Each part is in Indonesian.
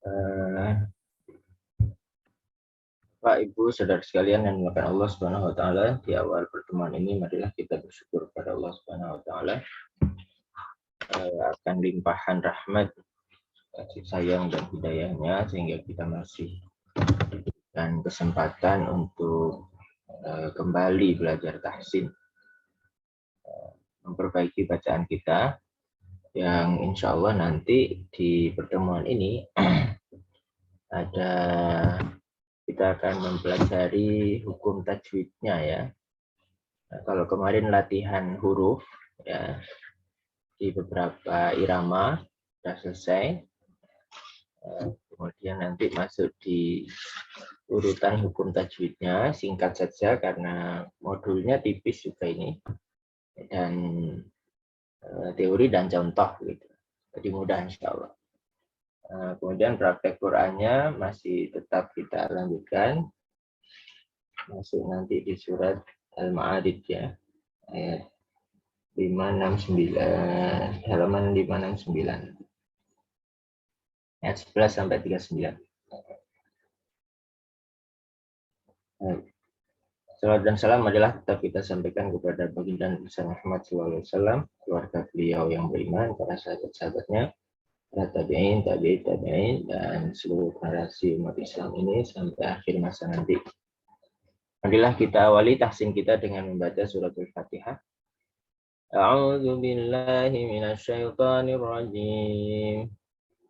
Eh, Pak, Ibu, saudara sekalian yang dimuliakan Allah Subhanahu wa taala, di awal pertemuan ini marilah kita bersyukur kepada Allah Subhanahu wa taala akan limpahan rahmat, kasih sayang dan hidayahnya sehingga kita masih diberikan kesempatan untuk kembali belajar tahsin, memperbaiki bacaan kita yang insya Allah nanti di pertemuan ini ada kita akan mempelajari hukum tajwidnya ya. Nah, kalau kemarin latihan huruf ya di beberapa irama sudah selesai, kemudian nanti masuk di urutan hukum tajwidnya, singkat saja karena modulnya tipis juga ini dan teori dan contoh gitu, jadi mudah insya Allah. Kemudian praktek Qurannya masih tetap kita lanjutkan, masuk nanti di surat Al-Ma'arij ya, ayat 569, halaman 569. Ayat 11 sampai 39. Salam dan salam adalah tetap kita sampaikan kepada baginda Muhammad SAW, keluarga beliau yang beriman, para sahabat-sahabatnya, para tabi'in, tabi'in, dan seluruh generasi umat Islam ini sampai akhir masa nanti. Marilah kita awali tahsin kita dengan membaca suratul Fatihah. A'udzu billahi minasyaitonir rajim.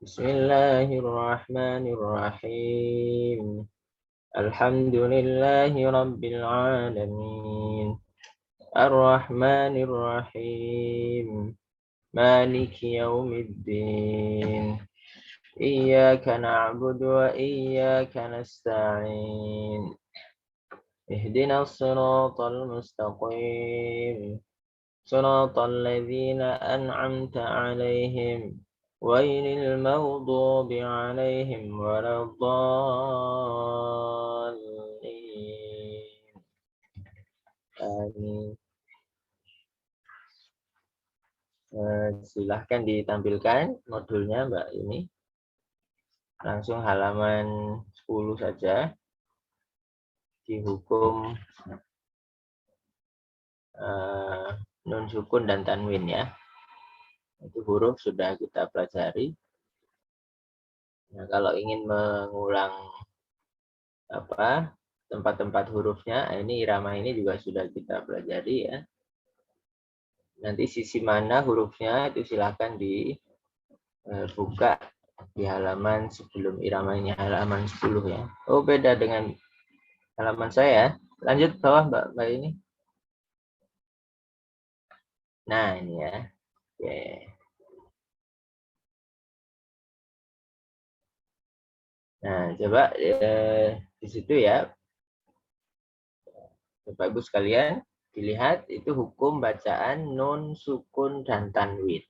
Bismillahirrahmanirrahim. Alhamdulillahi rabbil alamin. Ar-Rahmanir Rahim. Maliki yaumiddin. Iyyaka na'budu wa iyyaka nasta'in. Ihdinas siratal mustaqim. Siratal ladzina an'amta 'alaihim ghairil maghdubi 'alaihim waladdallin. Amin. Silahkan ditampilkan modulnya Mbak ini. Langsung halaman 10 saja. Di hukum nun sukun dan tanwin ya. Itu huruf sudah kita pelajari. Nah, kalau ingin mengulang tempat-tempat hurufnya, ini irama ini juga sudah kita pelajari ya. Nanti sisi mana hurufnya itu silahkan dibuka di halaman sebelum irama ini, halaman 10 ya. Oh, beda dengan halaman saya. Lanjut bawah Mbak ini. Nah, ini ya. Oke. Nah, coba di situ ya. Bapak Ibu sekalian, dilihat itu hukum bacaan nun, sukun, dan tanwin.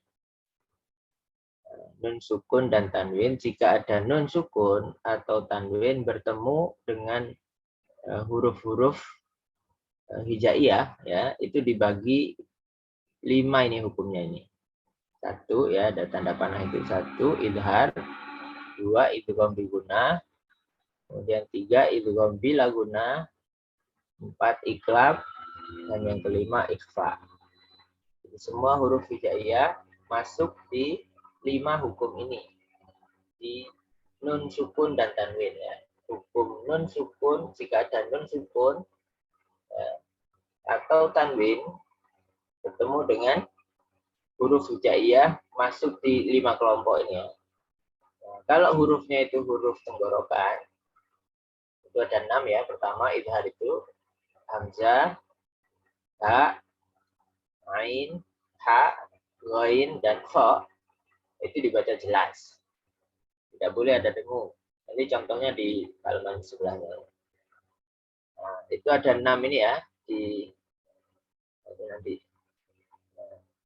Nun sukun dan tanwin, jika ada nun sukun atau tanwin bertemu dengan huruf-huruf hijaiyah ya, itu dibagi 5 ini hukumnya ini. 1 ya, ada tanda panah itu 1 idhar, 2 idgham bi gunnah, kemudian 3 idgham bila gunnah, 4 iklab, dan yang kelima ikhfa. Jadi semua huruf hijaiyah masuk di 5 hukum ini, di nun sukun dan tanwin ya. Hukum nun sukun, jika ada nun sukun ya, atau tanwin bertemu dengan huruf hijaiyah masuk di 5 kelompok ini ya. Nah, kalau hurufnya itu huruf tenggorokan, itu ada 6 ya. Pertama idhar itu hamzah, ha, ain, ha, ghain, dan kha, itu dibaca jelas. Tidak boleh ada dengung. Nanti contohnya di halaman sebelahnya. Nah, itu ada 6 ini ya. Nanti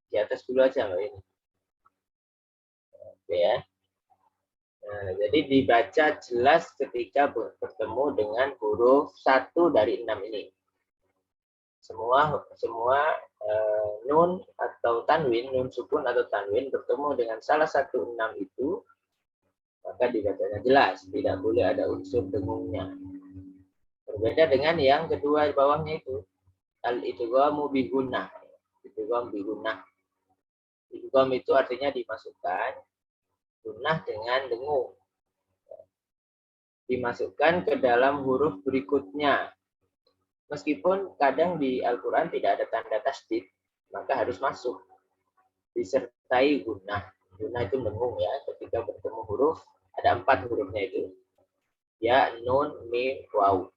di atas dulu aja Mbak ini. Oke ya. Nah, jadi dibaca jelas ketika bertemu dengan huruf 1 dari 6 ini. Semua nun atau tanwin, nun sukun atau tanwin bertemu dengan salah satu 6 itu, maka dibacanya jelas, tidak boleh ada unsur dengungnya. Berbeda dengan yang kedua di bawahnya itu, al-idghamu bi gunnah. Idgham bi gunnah. Idgham itu artinya dimasukkan gunnah dengan dengung. Dimasukkan ke dalam huruf berikutnya. Meskipun kadang di Al-Quran tidak ada tanda tasdid, maka harus masuk. Disertai gunnah. Gunnah itu dengung ya, ketika bertemu huruf, ada 4 hurufnya itu. Ya, nun, mim, waw.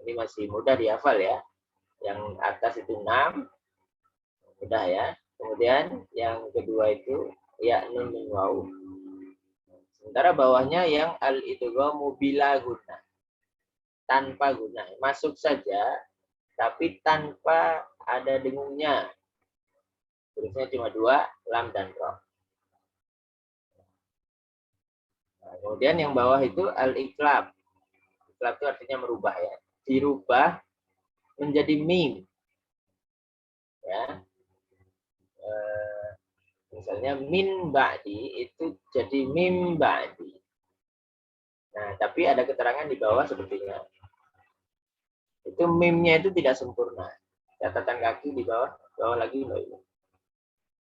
Ini masih mudah dihafal ya. Yang atas itu 6, mudah ya. Kemudian yang kedua itu ya, nun, mim, waw. Sementara bawahnya yang al-idghamu bila gunnah. Tanpa gunnah. Masuk saja, tapi tanpa ada dengungnya. Hurufnya cuma 2, lam dan ra. Nah, kemudian yang bawah itu al-iqlab. Iqlab itu artinya merubah ya. Dirubah menjadi mim. Ya. Misalnya min ba'di itu jadi mim ba'di. Nah, tapi ada keterangan di bawah sepertinya. Itu mimnya itu tidak sempurna. Catatan kaki di bawah lagi loh ini.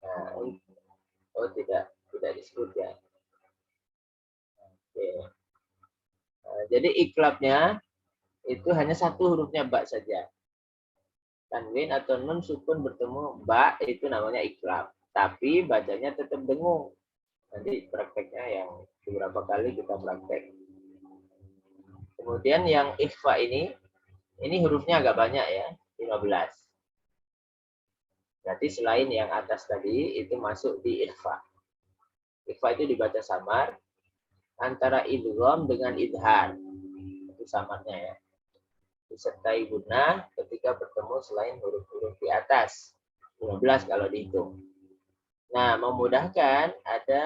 Nah, oh tidak disebut ya. Oke. Nah, jadi iklabnya itu hanya satu hurufnya ba saja. Tanwin atau nun sukun bertemu ba itu namanya iklab. Tapi bacanya tetap dengung. Nanti prakteknya yang beberapa kali kita praktek. Kemudian yang ikhfa ini hurufnya agak banyak ya, 15. Berarti selain yang atas tadi itu masuk di ikhfa. Ikhfa itu dibaca samar antara idgham dengan idhar. Itu samarnya ya. Disertai gunnah ketika bertemu selain huruf-huruf di atas. 15 kalau dihitung. Nah, memudahkan ada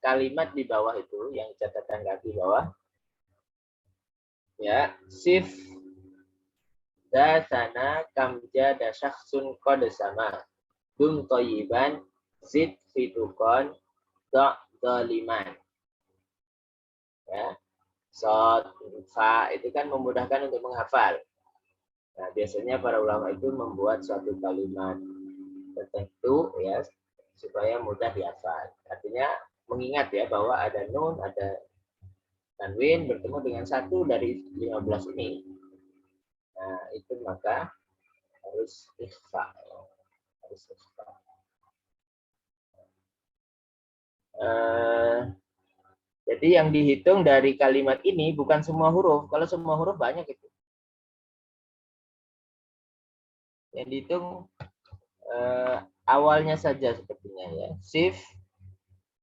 kalimat di bawah itu yang catatan kaki bawah. Ya, sif dasana kamja dasyakhsun qad sama. Dum thayyiban zid fitukon da zaliman. Ya. Sod, fa itu kan memudahkan untuk menghafal. Nah, biasanya para ulama itu membuat suatu kalimat tertentu ya supaya mudah dihafal. Artinya mengingat ya bahwa ada nun, ada tanwin bertemu dengan satu dari 15 ini. Nah, itu maka harus ikhfa. Harus ikhfa. Jadi yang dihitung dari kalimat ini bukan semua huruf. Kalau semua huruf banyak itu. Yang dihitung awalnya saja sepertinya ya. Sif,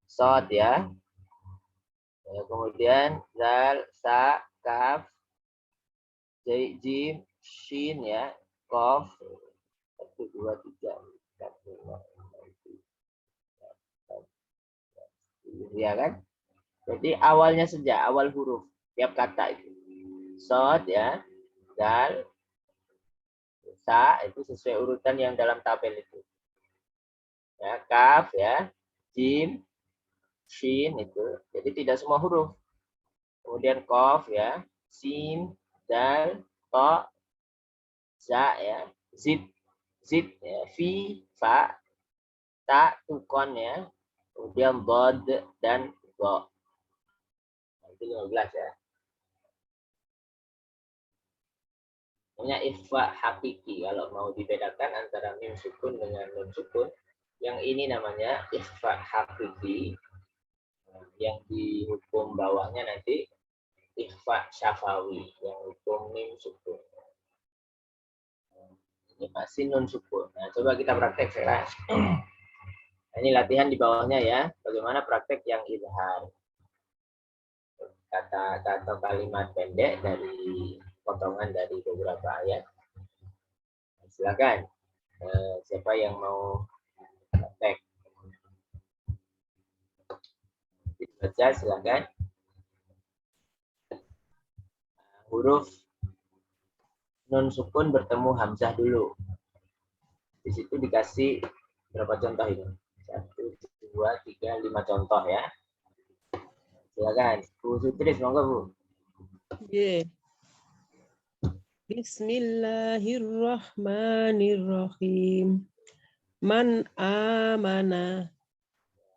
sod ya. Kemudian zal, sa, kaf, jim, shin ya, kof, 1, 2, 3, 4, 5, 6, 7, 8, 9, 10. Ya kan? Jadi awalnya saja, awal huruf tiap kata itu. Sod ya, zal, sa itu sesuai urutan yang dalam tabel itu. Ya, kaf ya, jim, shin itu. Jadi tidak semua huruf. Kemudian kof ya, sin, dal, to, za ya, zid, ya, fi, fa, ta, tukon ya. Kemudian bod dan go. Itu 15 ya. Namanya ikhfa hakiki. Kalau mau dibedakan antara mim sukun dengan nun sukun, yang ini namanya ikhfa hakiki. Yang di hukum bawahnya nanti ikhfa syafawi, yang hukum mim sukun. Ini masih nun sukun. Nah, coba kita praktek sekarang. Ini latihan di bawahnya ya. Bagaimana praktek yang izhar. Kata kalimat pendek dari potongan dari beberapa ayat. Silakan. Siapa yang mau praktek? Baca silakan. Huruf nun sukun bertemu hamzah dulu. Di situ dikasih berapa contoh ini? 1, 2, 3, 5 contoh ya. Silakan. Bu Sutris, monggo Bu. Yeah. Bismillahirrahmanirrahim. Man amana.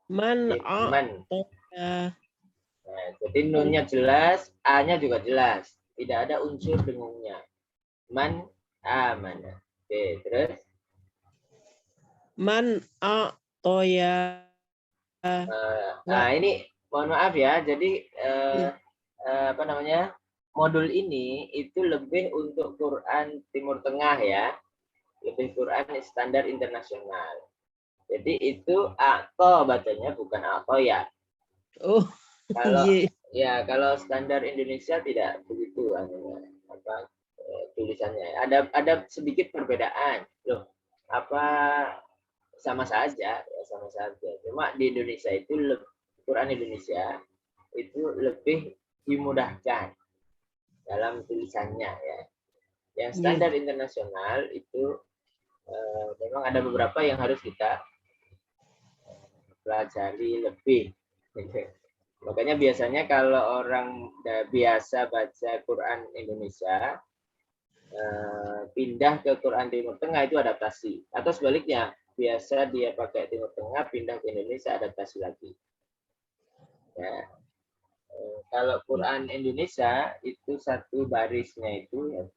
Man Man. a'toya. Nah, jadi nunnya jelas, a-nya juga jelas. Tidak ada unsur dengungnya. Man amana. Oke, terus Man a'toya. ini mohon maaf ya. Jadi apa namanya? Modul ini itu lebih untuk Quran Timur Tengah ya. Lebih Quran standar internasional. Jadi itu atau bacanya bukan atau ya. Oh, Kalau yeah. ya kalau standar Indonesia tidak begitu apa tulisannya. Ada sedikit perbedaan. Loh, apa sama saja ya sama saja. Cuma di Indonesia itu Quran Indonesia itu lebih dimudahkan dalam tulisannya ya. Yang standar internasional itu memang ada beberapa yang harus kita pelajari lebih. Makanya biasanya kalau orang biasa baca Quran Indonesia pindah ke Quran Timur Tengah itu adaptasi. Atau sebaliknya, biasa dia pakai Timur Tengah pindah ke Indonesia adaptasi lagi. Ya. Kalau Quran Indonesia itu satu barisnya itu ya 5.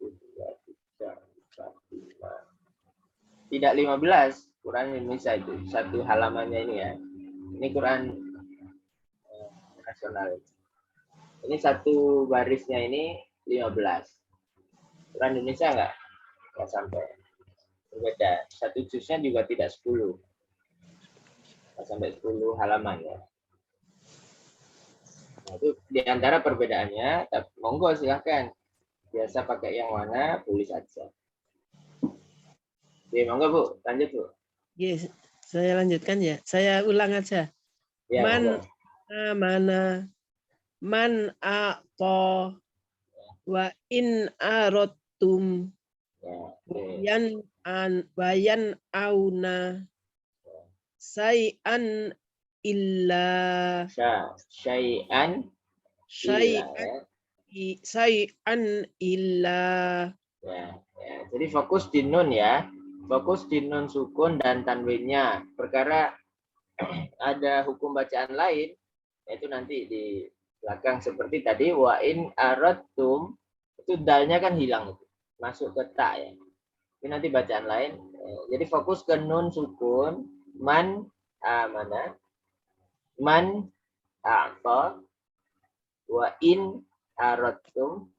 Tidak 15 Quran Indonesia itu satu halamannya ini ya. Ini Quran nasional. Ini satu barisnya ini 15. Quran Indonesia enggak sampai. Berbeda. Satu jusnya juga tidak 10. Enggak sampai 10 halaman ya. Nah, itu diantara perbedaannya. Monggo silahkan. Biasa pakai yang mana, tulis saja. Oke, monggo Bu. Lanjut Bu. Yes, saya lanjutkan ya. Saya ulang aja. Ya, Man monggo. amana. Man a'to. Wa in arotum. Ya, Wayan auna. Say'an illa. Syai'an illa ya. Say'an illa. Ya, ya. Jadi fokus di nun ya. Fokus di nun sukun dan tanwinnya. Perkara ada hukum bacaan lain, yaitu nanti di belakang seperti tadi wa in aradtum itu dalnya kan hilang itu. Masuk ke ta ya. Ini nanti bacaan lain. Jadi fokus ke nun sukun man amana man a'ta wa in aradtum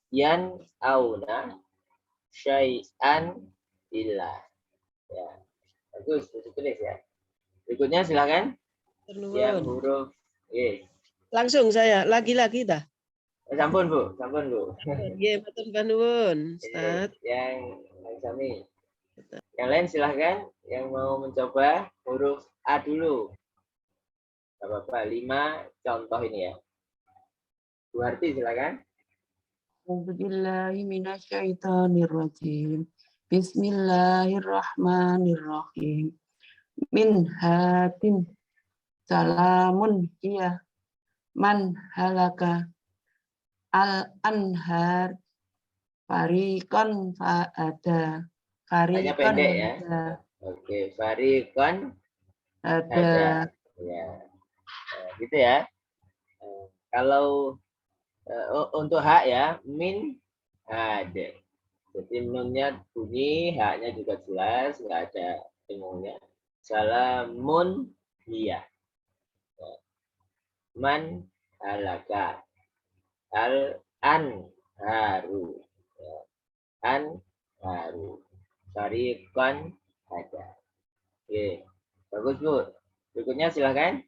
yan auna syai'an illa. Ya. Bagus, tulis ya. Berikutnya silakan. Yang huruf Langsung saya lagi-lagi dah. Sampun Bu, sampun Bu. Nggih, matur nuwun, Ustaz. Yang kami. Yang lain silahkan yang mau mencoba huruf A dulu. Gak apa-apa, 5 contoh ini ya. Bu Harti silakan. Bismillahirrahmanirrahim. Bismillahirrahmanirrahim. Min hatin salamun hiya man halaka al anhar fariqan fa'ada Hanya fariqan pendek ya. ada. Oke, fariqan Ada. Ya. Nah, gitu ya. Kalau untuk hak ya, min ada. Jadi nunnya bunyi, haknya juga jelas, nggak ada dengungnya. Salamun hiya. Man halaka. Al an haru. An haru. Fariqan ada. Oke. Bagus Bu. Berikutnya silahkan.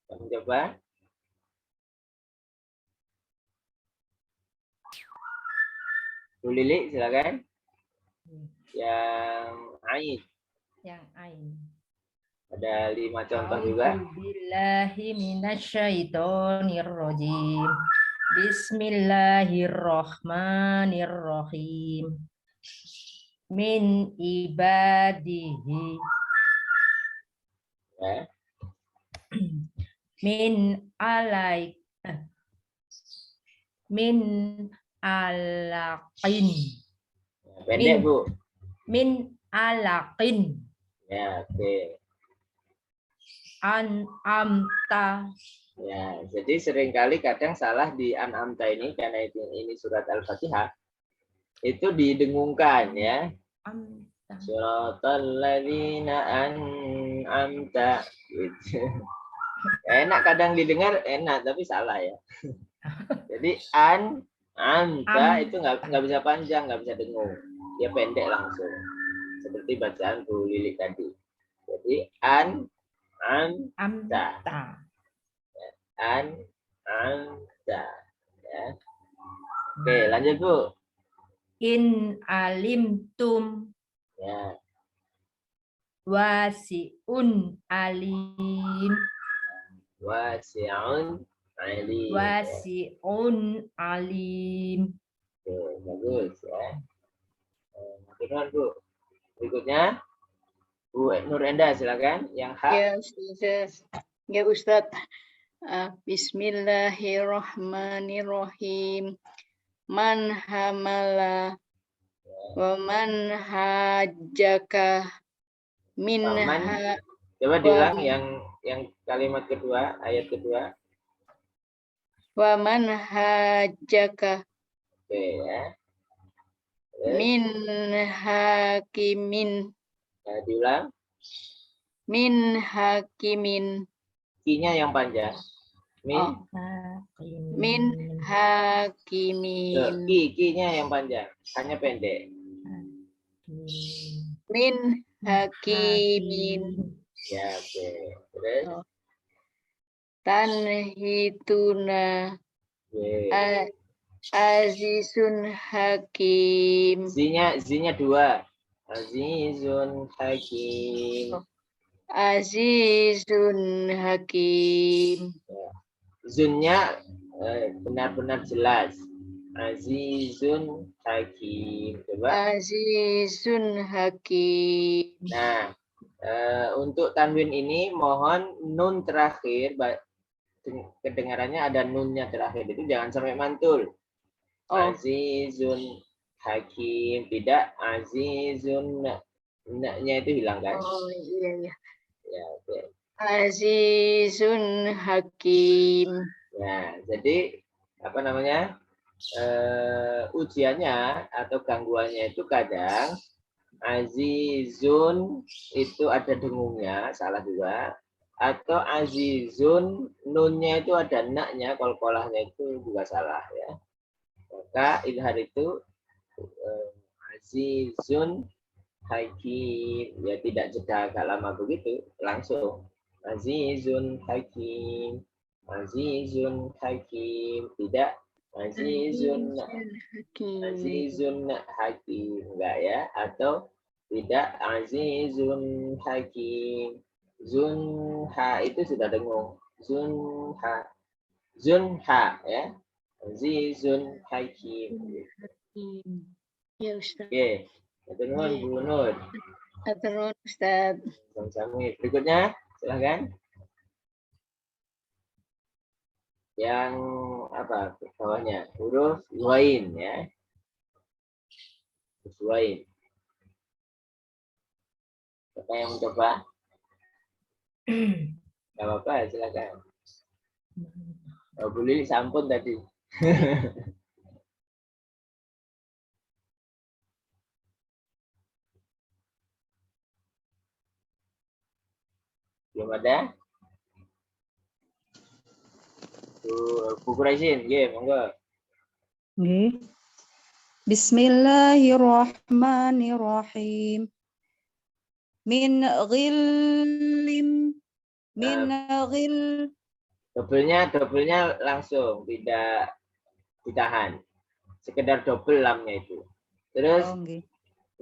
Mencoba. Bu Lili silakan. Yang Ain. Yang Ain. Ada 5 contoh juga. Billahi minasyaitonirrajim. Bismillahirrahmanirrahim. Min ibadihi. Ya. min alai min alaqin Pendek, Bu. min alaqin Ya, oke. an amta Ya, jadi seringkali kadang salah di An'amta ini karena ini surat Al-Fatihah itu didengungkan ya. amta Suratal ladzina an'amta gitu. Enak kadang didengar enak tapi salah ya. Jadi amta itu nggak bisa panjang, nggak bisa dengung. Dia pendek langsung. Seperti bacaan Bu Lili tadi. Jadi amta. amta Anta ya. Oke, lanjut Bu. in alimtum Ya, wasiun alim wasi'un alim. wasiun alim Oke, bagus ya. Makin Bu. Berikutnya Bu Nur Enda silakan yang hak. Ya, Ustaz. Ya, Ustaz. Bismillahirrahmanirrahim. Man hamala wa man hajjaka Paman. minha Coba diulang yang kalimat kedua, ayat kedua. wa man hajjaka Oke ya. Terus, min hakimin ya, diulang. min hakimin Ki-nya yang panjang. Min. Oh. min hakimin Ki-nya yang panjang. Hanya pendek. min hakimin Ya, oke. Terus, Oh. Tanhituna oke. azizun hakim Z-nya dua. Azizun Hakim. azizun hakim Zunnya benar-benar jelas. Azizun Hakim. Coba. azizun hakim Nah, untuk tanwin ini mohon nun terakhir kedengarannya ada nunnya terakhir itu jangan sampai mantul. Oh. Azizun Hakim, tidak azizun nya itu hilangkan. Oh iya. Ya, oke. Azizun hakim Nah, jadi apa namanya? Ujiannya atau gangguannya itu kadang azizun itu ada dengungnya, salah juga. Atau azizun nunnya itu ada naknya, kolkolahnya itu juga salah ya. Maka izhar itu azizun hakim, ya tidak jeda agak lama begitu, langsung azizun hakim, azizun hakim, tidak azizun hakim, enggak ya, atau tidak azizun hakim. Zunha itu sudah dengung, zunha ya, azizun hakim. ya Ustaz. Oke, teman Bu Nur. Terus Ustaz. Sama-sama. Berikutnya, silahkan. Yang apa? Bawahnya huruf wain ya. Huruf wain. Siapa yang mencoba? Gak apa-apa, silakan. Oh, Bu Lili sampun tadi. Belum ada? Bu Quraisin, ya, monggo. Nggih. Bismillahirrahmanirrahim. Min ghillim min ghil. Dobelnya langsung, tidak ditahan. Sekedar double lamnya itu. Terus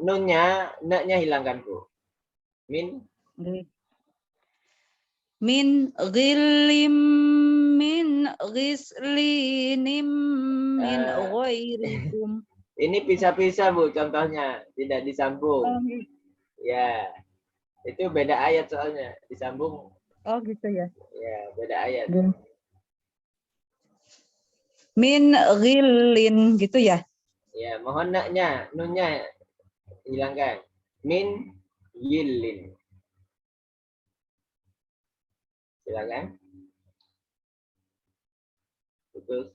nunnya, naknya hilangkan Bu. Min. Min ghillim min ghislinim min ghairikum. Ini pisah-pisah Bu contohnya, tidak disambung. Ya, itu beda ayat soalnya. Disambung Oh gitu ya. Ya, beda ayat. Min ghillin gitu ya. Ya, mohon naknya, nunnya hilangkan. Min yillin. Silakan. Putus.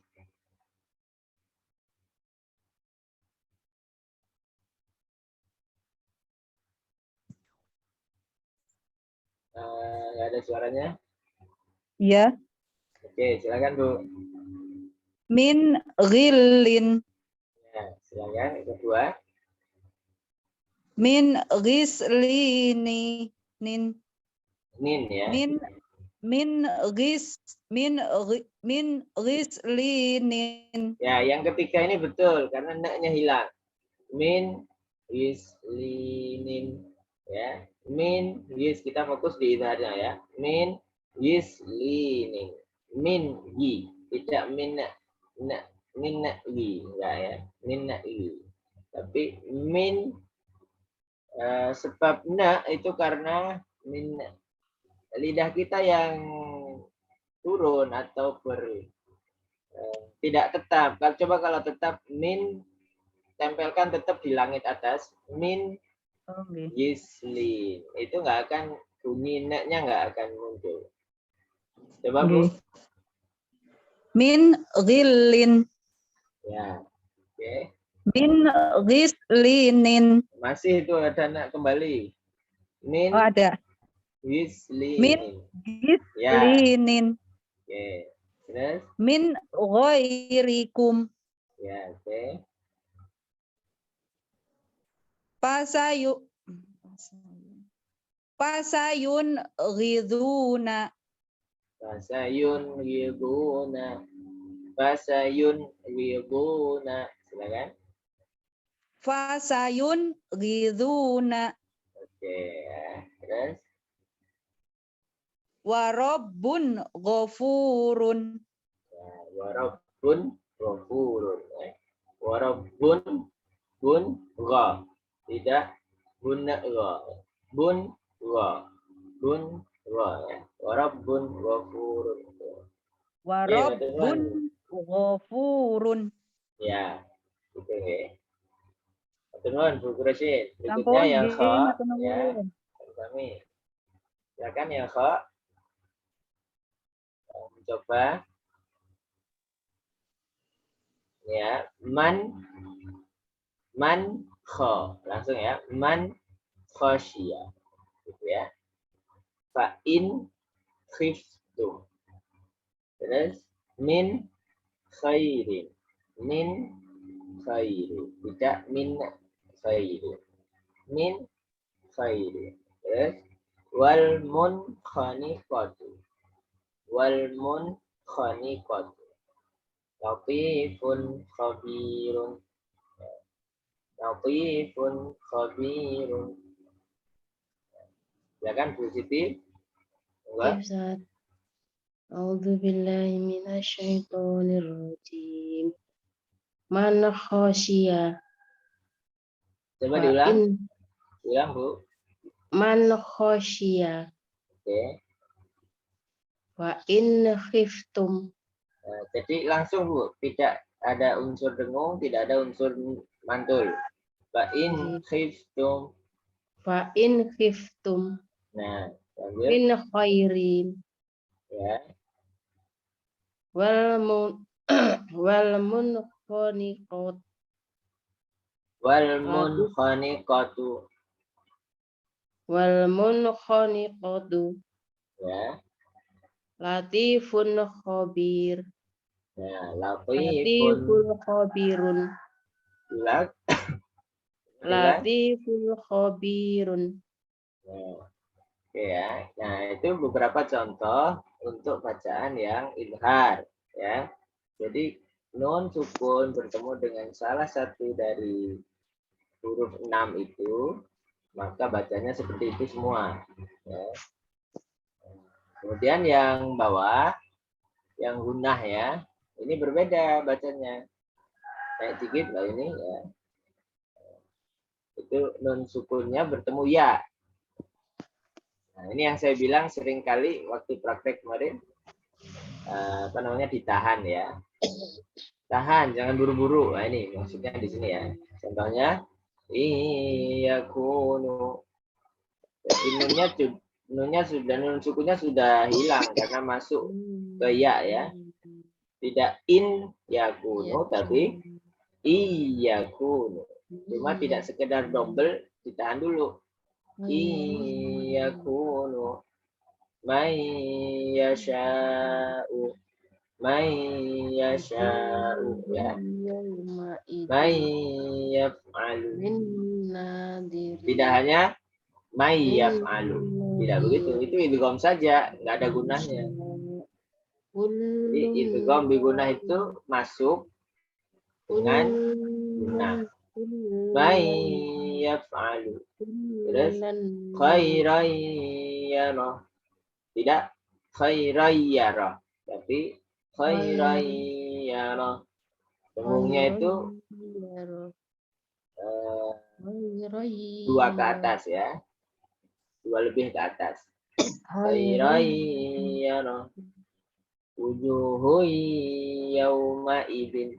Nggak ada suaranya. Iya. Oke, silakan Bu. Min ghillin. Ya, silakan. Yang kedua. Min ghislinin. Nin ya. Min ghislinin. Ya, yang ketiga ini betul karena naknya hilang. Min yislinin ya. Min yis kita fokus di idharnya ya. Min yislinin. Min yi tidak min enggak ya. Min yi. Tapi min sebab na itu karena min lidah kita yang turun atau tidak tetap. Coba kalau tetap min tempelkan tetap di langit atas. Min Oke. yislin. Itu nggak akan bunyi neknya nggak akan muncul. Coba Bu. Min ghillin. Ya. Oke. Min ghislinin. Masih itu ada nak kembali. Min Oh ada. yislin. Min Ya. ghislinin. Oke. Terus? Min ghairikum. Ya, oke. Pasayun ghiduna. Fasayun ghiduna. Fasayun ghiduna. Silakan. Fasayun ghiduna. Oke, ya. Terus? Warabbun ghafurun. Warabbun ghafurun. Warabbun bun gha. Tidak bun gha. Bun gha. Bun gha. Warabbun ghafurun. Warabbun ghafurun. Ya, gitu ya. Teman, Bu Quraisyin. Berikutnya Sampun yang nggih, kha. matur nuwun. Ya, kami. Silakan yang kha. Coba. Ya, man kha. Langsung ya. Man khasyiya. Gitu ya. Fa in khiftum. Terus min khairin. Min khairin. Tidak min khairin. Min khairin. Terus wal munkhaniqatu. Wal munkhaniqatu. Latifun khabirun. Latifun khabirun. Silakan Bu Siti. Enggak? Ustaz. A'udzu billahi minasyaitonir rajim. Man khasyiya. Coba Wa diulang. in Ulang, Bu. man khasyiya. Oke. Wa in khiftum. Jadi langsung Bu, tidak ada unsur dengung, tidak ada unsur mantul. Fa in khiftum. Fa in khiftum. Nah, lanjut Min khairin. ya. Wal munkhaniqat. Wal munkhaniqatu. Wal munkhaniqatu. Ya. Latifun khabir. Nah, latifun. Latifun khabirun. Ulang. Latifun khabirun. Nah, oke ya. Nah, itu beberapa contoh untuk bacaan yang idhar ya. Jadi nun sukun bertemu dengan salah satu dari huruf 6 itu, maka bacanya seperti itu semua ya. Kemudian yang bawah yang gunnah ya, ini berbeda bacanya. Kayak dikit lah ini ya. Itu nun sukunnya bertemu ya. Nah, ini yang saya bilang seringkali waktu praktek kemarin, apa namanya, ditahan ya. Tahan, jangan buru-buru. Nah, ini maksudnya di sini ya. Contohnya, iyakunu. Jadi nun sukunya sudah hilang karena masuk ke ya. Tidak in yakunu, tapi iyakunu. Cuma tidak sekedar double, ditahan dulu. Iyakunu may yasha'u ya. May yaf'alu. Tidak hanya may yaf'alu. Tidak begitu. Itu idgham saja, nggak ada gunanya. Jadi idgham bigunah itu masuk dengan gunah. May yaf'alu. Terus khairan yarah. Tidak khairan yarah, tapi khairan yarah. Dengungnya itu dua ke atas ya. Dua lebih ke atas. Khairan yarah. Wujuhu yauma idin.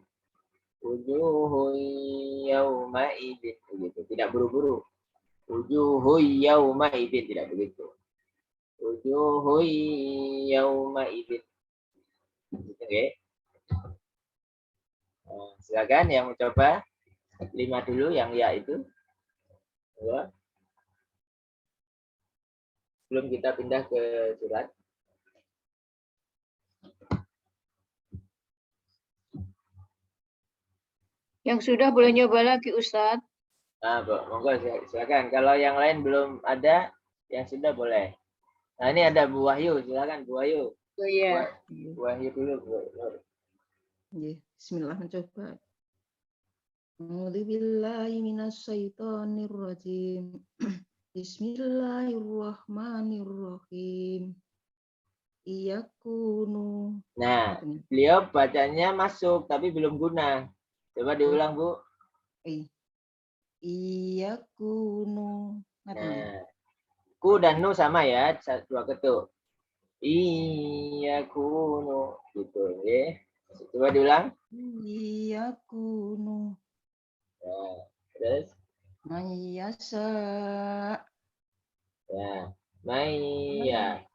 Wujuhu yauma idin. Begitu. Tidak buru-buru. Wujuhu yauma idin. Tidak begitu. Wujuhu yauma idin. Oke. Silakan yang mencoba 5 dulu yang ya itu. Ya. Sebelum kita pindah ke surat. Yang sudah boleh nyoba lagi Ustadz. Nah, monggo silakan. Kalau yang lain belum ada, yang sudah boleh. Nah, ini ada Bu Wahyu, silakan Bu Wahyu. Oh iya. Bu Wahyu dulu, Bu. Bismillah mencoba. A'udzubillahi minasyaitonirrajim. Bismillahirrahmanirrahim. Iyakunu. Nah, beliau bacanya masuk tapi belum guna. Coba diulang, Bu. Iyakunu. Nah, ku dan nu sama ya, dua ketuk. Iyakunu gitu, ya. Coba diulang. Iyakunu. Nah, terus Mayyasa. ya,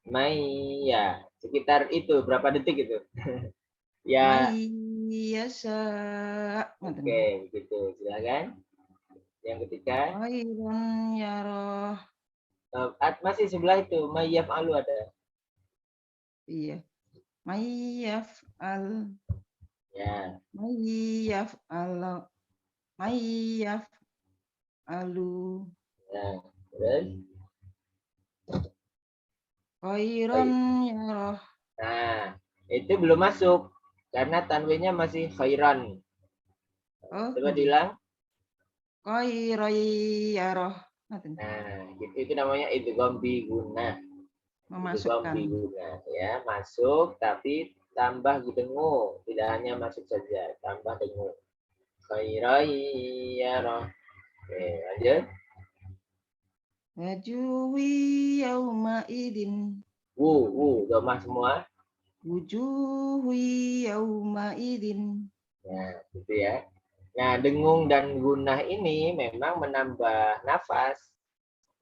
Maya. Sekitar itu berapa detik itu? Ya. Mayyasa. Oke, begitu. Silakan. Yang ketiga. Khairan yarah. Masih sebelah itu, mayyaf'alu ada. Iya. Mayyaf'al. Ya. Mayyaf'al. Mayyaf'alu. Ya. Terus. Khairan yarah. Nah, itu belum masuk karena tanwinnya masih khairan. Coba diulang. Khairan yarah. Nah, itu namanya idgham bi gunnah. Memasukkan. Ya, masuk tapi tambah dengu, tidak hanya masuk saja, tambah dengu. Khairan yarah. Oke, lanjut. Wujuhi yauma idin. Domah semua. Wujuhi yauma idin. Nah, gitu ya. Nah, dengung dan gunah ini memang menambah nafas.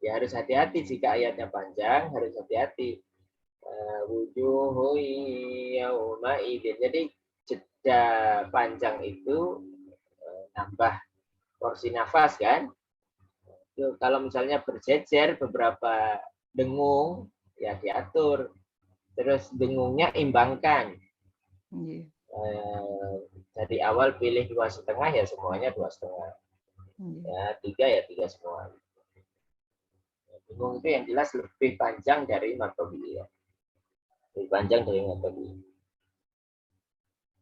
Ya harus hati-hati jika ayatnya panjang, harus hati-hati. Wujuhu yauma idin. Jadi jeda panjang itu nambah porsi nafas kan. Itu kalau misalnya berjejer beberapa dengung ya diatur. Terus dengungnya imbangkan. Dari awal pilih 2,5 ya semuanya 2,5. Ya 3 ya 3 semua. Dengung itu yang jelas lebih panjang dari matobi ya. Lebih panjang dari matobi.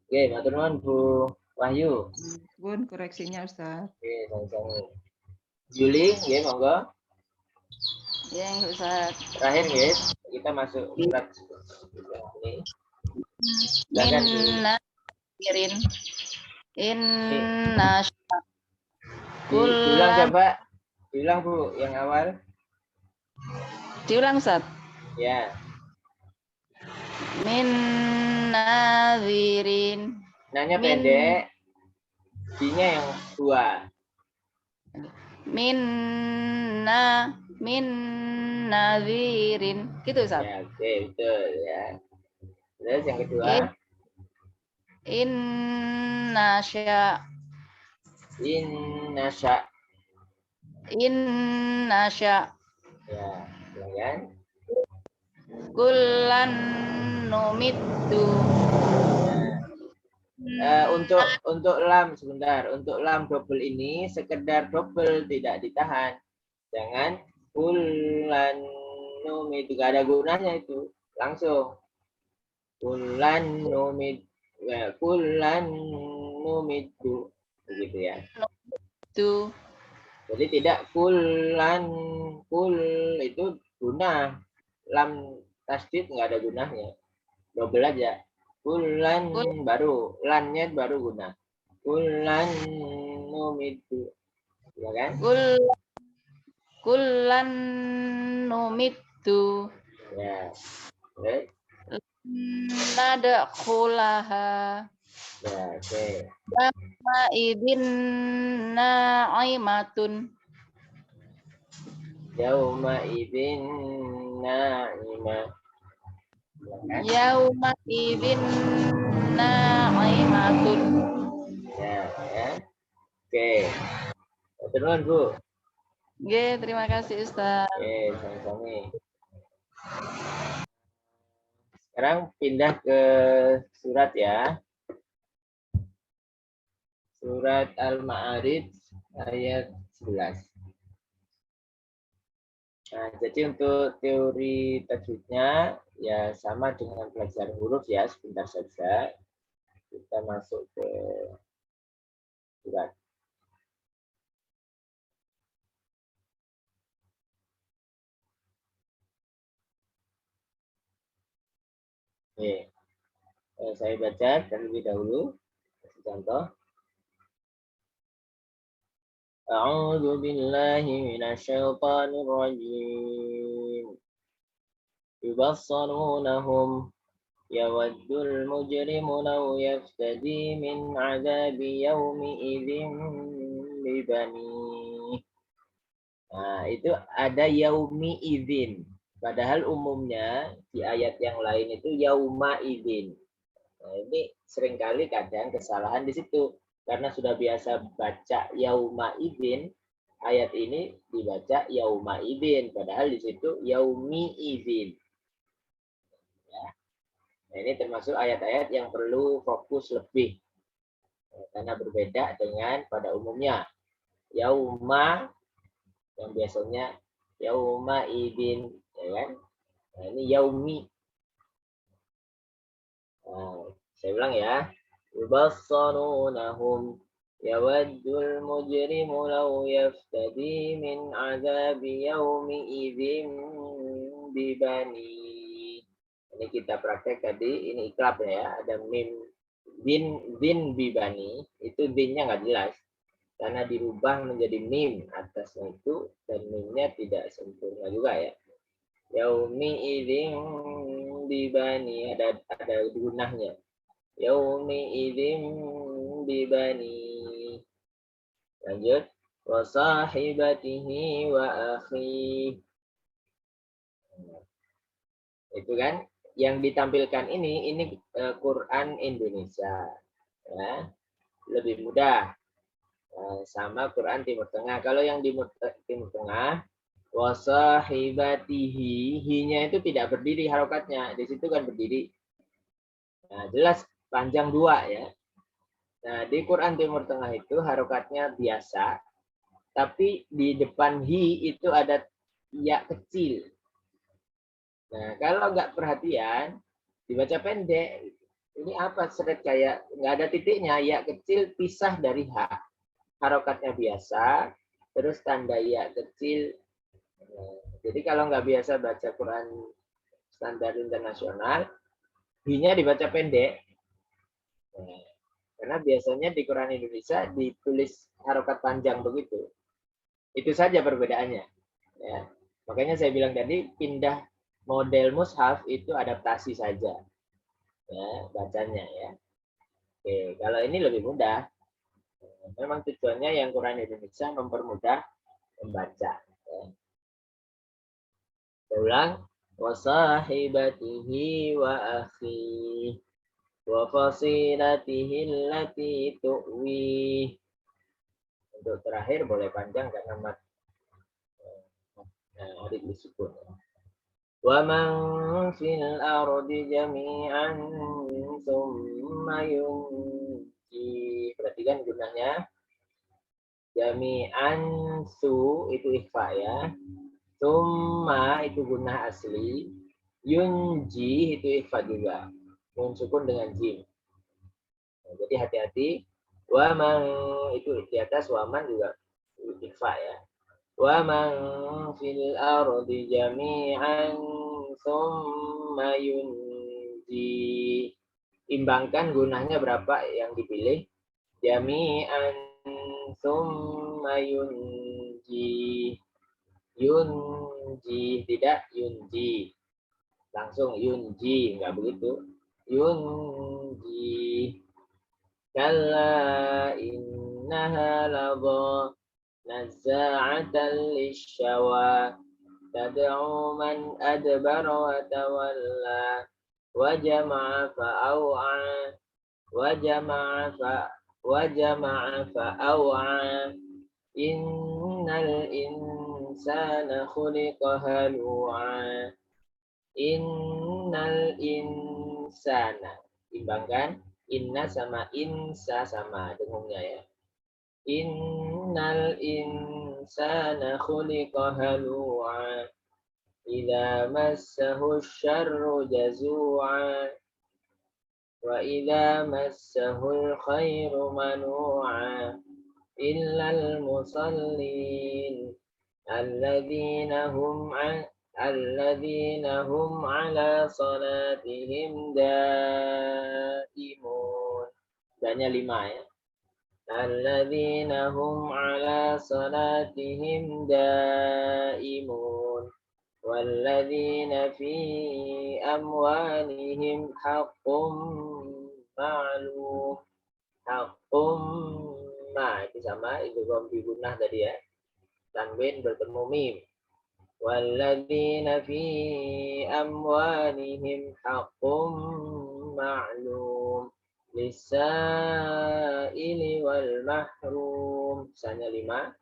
Oke, matur nuwun Bu Wahyu. Bun koreksinya Ustaz. Oke, sama-sama. Juli, ya monggo. Ya Ustaz. Terakhir guys, kita masuk surat ini. Silakan, Juli. Inna Diulang coba. Diulang Bu, yang awal. Diulang, Ustaz. Ya. Min nadhirin. Nanya Min. pendek. I-nya yang 2. Min nadhirin. Gitu, Ustaz. Ya, oke, betul ya. Terus yang kedua. Innasya. Innasya. Innasya. Ya, kemudian. Kullan numittu. Untuk lam sebentar, untuk lam double ini sekedar double, tidak ditahan. Jangan kullan numit, gak ada gunanya itu, langsung kullan numit, ya, kullan numitu, begitu ya. Tuh. Jadi tidak kullan, kul itu guna, lam tasdid nggak ada gunanya, double aja. Kullan baru, lannya baru guna. Kullan numitu, ya kan? Kullan numittu. Ya, baik. Nadkhulaha. Ya, oke. Yawma idzin na'imatun. Yauma idzin na'ima. Yauma idzin na'imatun. Ya, ya. Oke. Terus, Bu. Oke, terima kasih, Ustaz. Oke, sama-sama. Sekarang pindah ke surat ya. Surat Al-Ma'arij ayat 11. Nah, jadi untuk teori tajwidnya ya sama dengan pelajaran huruf ya, sebentar saja. Kita masuk ke surat. Oke. Saya baca terlebih dahulu. Kasih contoh. A'udzu billahi minasyaitonir rajim. Yubassarunahum yawaddul mujrimu law yaftadi min 'adzabi yaumi idzin bibani. Nah, itu ada yaumi idzin. Padahal umumnya di ayat yang lain itu yauma idzin. Nah, ini seringkali kadang kesalahan di situ. Karena sudah biasa baca yauma idzin, ayat ini dibaca yauma idzin. Padahal di situ yaumi idzin. Ya. Nah, ini termasuk ayat-ayat yang perlu fokus lebih. Karena berbeda dengan pada umumnya. Yauma yang biasanya yauma idzin, ya kan? Nah, ini yaumi. Nah, saya ulang ya. Yubassarunahum yawaddul mujrimu law yaftadi min 'adzabi yaumi idzin bibani. Ini kita praktek tadi, ini iklab ya, ada mim bin bibani, itu binnya nggak jelas karena dirubah menjadi mim atasnya itu, dan mimnya tidak sempurna juga ya. Yaumi idzin bibani, ada gunahnya. Yaumi idzin bibani. Lanjut. Wa sahibatihi wa akhi. Itu kan yang ditampilkan ini Quran Indonesia ya. Lebih mudah sama Quran Timur Tengah. Kalau yang di Timur Tengah wa sahibatihi, hi-nya itu tidak berdiri harokatnya. Di situ kan berdiri. Nah, jelas panjang 2 ya. Nah, di Quran Timur Tengah itu harokatnya biasa, tapi di depan hi itu ada ya kecil. Nah, kalau nggak perhatian, dibaca pendek. Ini apa? Seret kayak nggak ada titiknya, ya kecil pisah dari h. Harokatnya biasa, terus tanda ya kecil. Nah, jadi kalau nggak biasa baca Quran standar internasional, hi-nya dibaca pendek. Nah, karena biasanya di Quran Indonesia ditulis harokat panjang begitu. Itu saja perbedaannya. Ya. Makanya saya bilang tadi pindah model mushaf itu adaptasi saja ya bacanya ya. Oke, kalau ini lebih mudah. Memang tujuannya yang Quran Indonesia mempermudah membaca. Ya. Saya ulang. Wasahibatihi wa akhi wa fasilatihi allati tu'wi. Untuk terakhir boleh panjang karena adik disebut. Wa man fil ardi jami'an tsumma yunji. Perhatikan gunanya. Jami'an su itu ikhfa ya. Tsumma itu gunah asli. Yunji itu ikhfa juga. Nun sukun dengan jim. Nah, jadi hati-hati. Wa man itu di atas waman juga ikhfa ya. Wa man fil ardi jami'an tsumma yunji. Imbangkan gunahnya berapa yang dipilih? Jami'an tsumma yunji. Yunji tidak yunji. Langsung yunji, enggak begitu. Yunji. Kalla innaha ladha nazza'atan lisyawa tad'u man adbara wa tawalla wa jama'a fa'aw'a wa jama'a fa'aw'a innal insana khuliqa halu'a innal insana imbangkan inna sama insa sama dengungnya ya. Innal insana khuliqa halu'a idza massahu syarru jazu'a wa idza massahu khairu manu'a illal musallin alladzina hum ala salatihim daimun. Banyak 5 ya. Alladzina hum ala salatihim daimun. Walladzina fi amwalihim haqqum ma'lum. Haqqum ma itu sama itu gombi gunah tadi ya. Tanwin bertemu mim. Walladzina fi amwalihim haqqum ma'lum lis-sa'ili wal mahrum. Misalnya 5.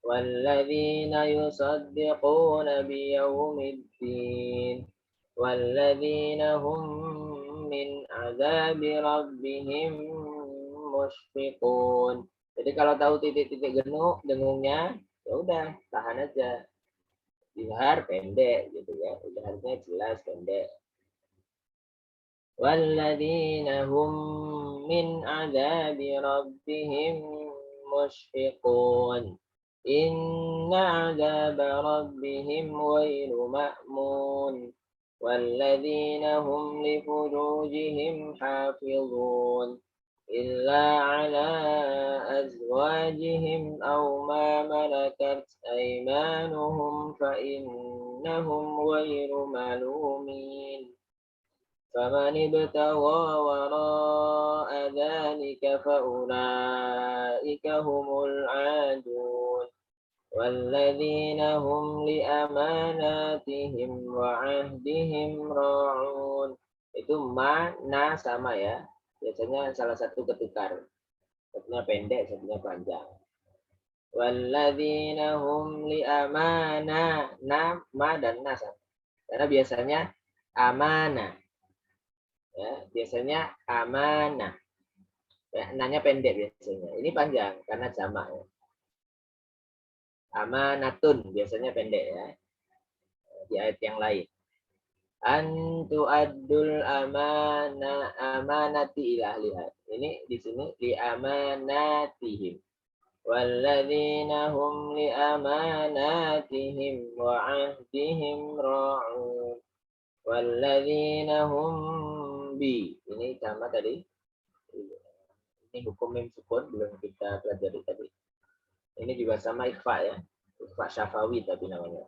Walladzina yusaddiquna biyaumiddin walladzina hum min azabi rabbihim mushfiqun. Jadi kalau tahu titik-titik dengungnya ya udah tahan aja. Izhar pendek gitu ya. Izharnya jelas pendek. Walladzina hum min adzabi rabbihim mushfiqun. Inna adzaba rabbihim ghairu ma'mun. Walladzina hum li furujihim hafizun. Illa ala azwajihim aw ma malakat aymanuhum fa innahum ghairu malumin. Faman ibtagha wara'a dzalika fa ulaika humul 'adun. Walladzina hum li amanatihim wa 'ahdihim ra'un. Itu mana sama ya. Biasanya salah satu ketukar. Satunya pendek, satunya panjang. Walladzina hum li amana. Ma dan na sama. Karena biasanya amana. Ya, biasanya amanah. Ya, nanya pendek biasanya. Ini panjang karena jamak. Ya. Amanatun biasanya pendek ya. Di ayat yang lain. Antu adul amanati ila ahliha. Ini di sini li amanatihim. Walladzina hum li amanatihim wa 'ahdihim ra'un. Walladzina hum bi. Ini sama tadi. Ini hukum mim sukun belum kita pelajari tadi. Ini juga sama ikhfa ya. Ikhfa syafawi tapi namanya.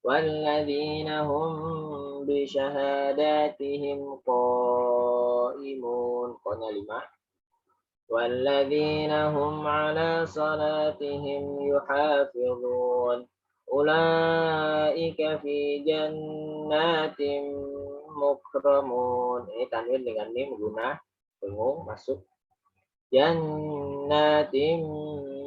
walladzina hum bi syahadatihim qaimun. Qanya 5. Walladzina hum ala salatihim yuhafizun. Ulaika fi jannatin mukramun. Ini tanwin dengan mim guna dengung masuk. Jannatin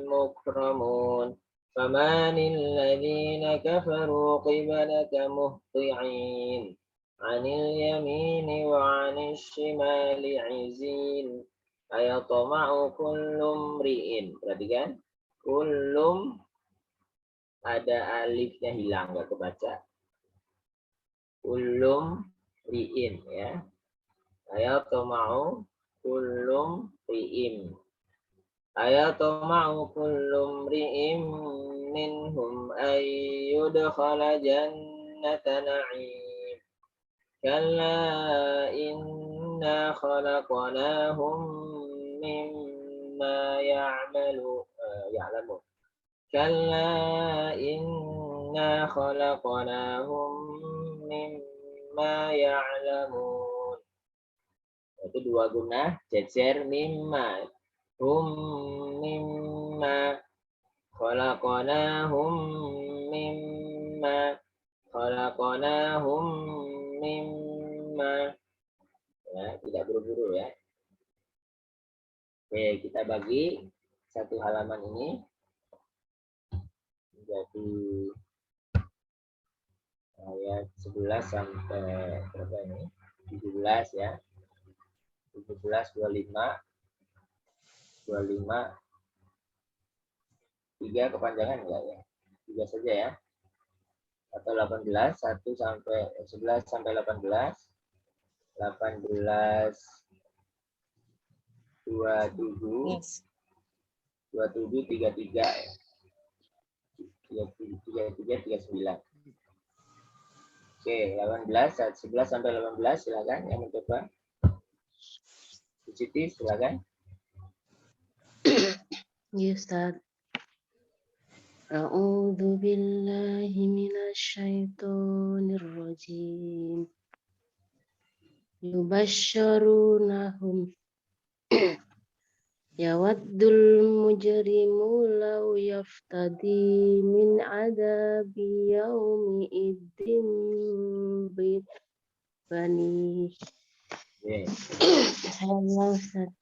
mukramun. Famanil ladzina kafaru qibalaka muhti'in. Anil yamini wa anil shimali izin. Ayatoma'u kullum ri'in. Perhatikan. Kullum ada alifnya hilang, nggak kebaca. Kullum ri'in ya. Ayatoma'u kullum ri'in. Ayatoma'u kullum ri'in minhum ayyudkhala jannata na'im. Kalla inna khalaqnahum mimma ya'lamun. Kalla inna khalaqnahum mimma ya'lamun. Itu 2 guna jejer mimma. Hum mimma khalaqnahum mimma khalaqnahum mimma. Ya, tidak buru-buru ya. Oke, kita bagi satu halaman ini menjadi ayat 11 sampai berapa ini? 17 ya. 17, 25, 3 kepanjangan enggak ya? 3 saja ya. Atau 18, 1 sampai 11 sampai 18, 18, 27, 27, 33 ya. 33, 39. Oke, 18, 11 sampai 18 silakan yang mencoba. Bu Siti silakan. Ya Ustaz. A'udzu billahi minasyaitonir rajim. Yubasysyarunahum yawaddul mujrimu law yaftadi min adabi yaumi idzin bi bani. Ustaz.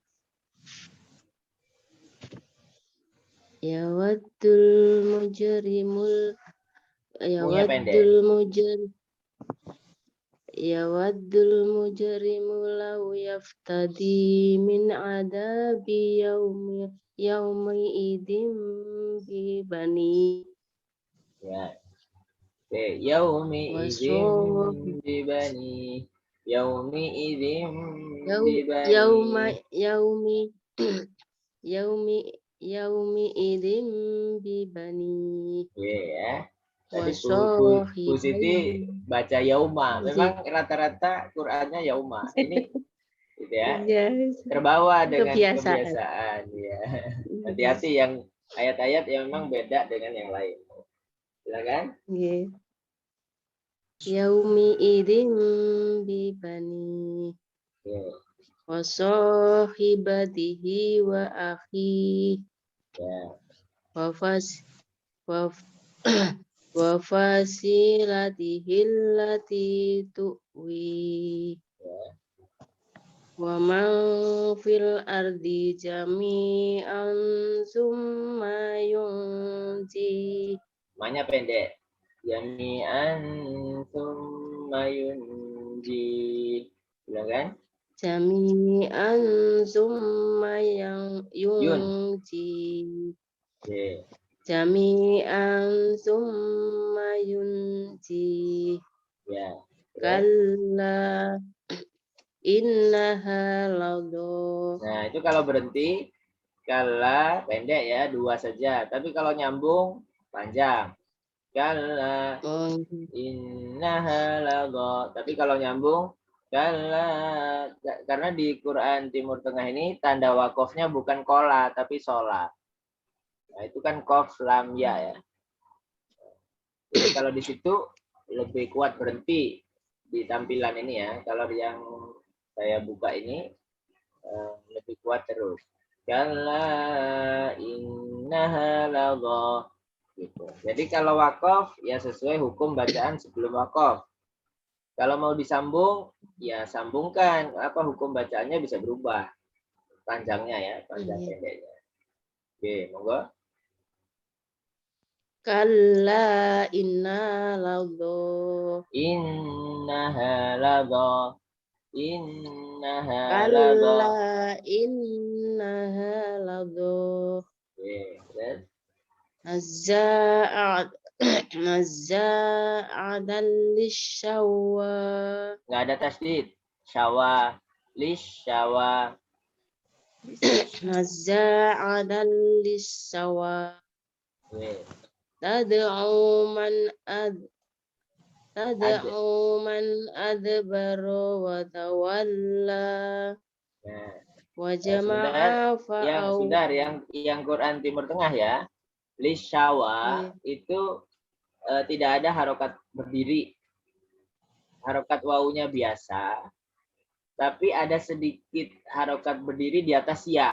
Yawaddul mujrimul yawaddul mujrimu law yaftadi min adabi yaumi idzin bi bani. Ya. Oke, yaumi idzin bi bani. Yaumi idzin bi bani. Yaumi idzin bi bani. Oke ya. Tadi Bu Siti baca yauma. Memang rata-rata Qur'annya yauma. Ini gitu ya. Terbawa dengan kebiasaan ya. Hati-hati yang ayat-ayat yang memang beda dengan yang lain. Silakan. Yaumi idzin bi bani. Wa sahibatihi wa akhi. Wa fasilatihi allati tuwi. Wa man fil ardi jami'an summa yunji. Namanya pendek. Jami'an summa yunji. Silakan. Jami'an summa yunji. Jami'an summa yunji. Ya. Kalla innaha ladho. Nah, itu kalau berhenti kalla pendek ya, 2 saja. Tapi kalau nyambung panjang. Kalla innaha ladho. Tapi kalau nyambung kalla, karena di Quran Timur Tengah ini tanda wakofnya bukan kola tapi sholat. Nah, itu kan kof lam ya ya. Jadi kalau di situ lebih kuat berhenti di tampilan ini ya. Kalau yang saya buka ini lebih kuat terus. Kalla innaha ladha. Gitu. Jadi kalau wakaf ya sesuai hukum bacaan sebelum wakaf. Kalau mau disambung ya sambungkan. Apa hukum bacaannya bisa berubah. Panjangnya ya, panjang pendeknya. Oke, monggo. Kalla inna ladha. Innaha ladha. Innaha ladha. Kalla innaha ladha. Oke, terus. Nazza'atan lisyawa. Nggak ada tasdid. Syawa. Lisyawa. Nazza'atan lisyawa. Oke. Tad'u man adbara wa tawalla. Nah, Wa jama'a fa'au. yang Quran Timur Tengah ya. Lisyawa itu tidak ada harokat berdiri. Harokat wawunya biasa. Tapi ada sedikit harokat berdiri di atas ya.